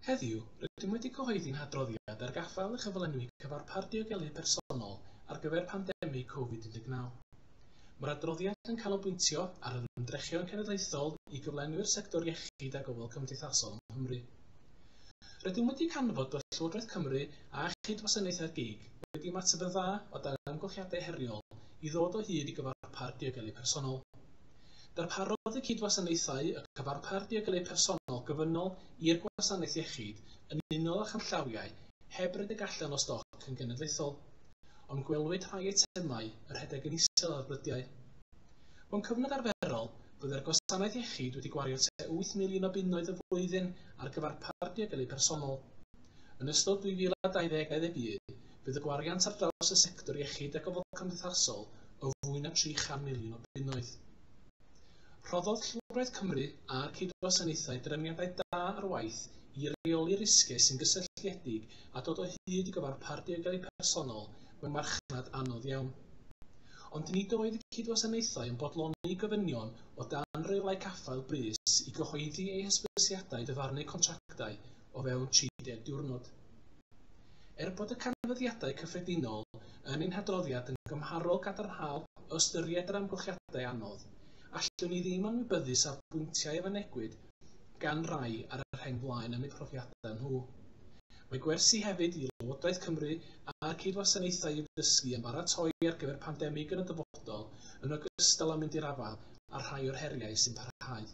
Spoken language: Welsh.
Heddiw, rydym wedi cyhoeddi'n hadroddiad ar gaffael y chyflenwi cyfarpar diogelu personol ar gyfer pandemig Covid-19. Mae'r adroddiad yn canolbwyntio ar yr ymdrechion cenedlaethol i gyflenwi'r sector iechyd a gofal cymdeithasol yng Nghymru. Rydym wedi canfod bod Llywodraeth Cymru a Chydwasanaethau'r GIG wedi ymateb yn dda o dan amgylchiadau heriol i ddod o hyd i gyfarpar diogelu personol. Darparodd y cydwasanaethau y cyfarpar diogelu personol gyfynol i'r gwasanaeth iechyd yn unol â chanllawiau heb rhedeg allan o stoc yn genedlaethol, ond gwelwyd rhai eitemau yr rhedeg yn isel ar brydiau. Mewn cyfnod arferol, byddai'r gwasanaeth iechyd wedi gwario tua 8 miliwn o bunnoedd y flwyddyn ar gyfarpar diogelu personol. Yn ystod 2020-2021, bydd y gwariant ar draws y sector iechyd a gofal cymdeithasol o fwy na 300 miliwn o bunnoedd. Rhoddodd Llywodraeth Cymru a'r cydwasanaethau drefniadau da ar waith i reoli risgau sy'n gysylltiedig a dod o hyd i gyfarpar diogelu personol mewn marchnad anodd iawn. Ond nid oedd y cydwasanaethau yn bodloni gofynion o dan reolau caffael brys i gyhoeddi eu hysbysiadau dyfarnu contractau o fewn 30 diwrnod. Bod y canfyddiadau cyffredinol yn ein hadroddiad yn gymharol gadarnhaol o ystyried yr amgylchiadau anodd, allwn ni ddim anwybyddu safbwyntiau yfanegwyd gan rai ar yr rhain blaen am eu profiadau nhw. Mae gwersi hefyd i Lywodraeth Cymru a'r cydwasanaethau i'w dysgu yn baratoi ar gyfer pandemig yn y dyfodol yn ogystal â mynd i'r afal a rhai o'r heriau sy'n parhau.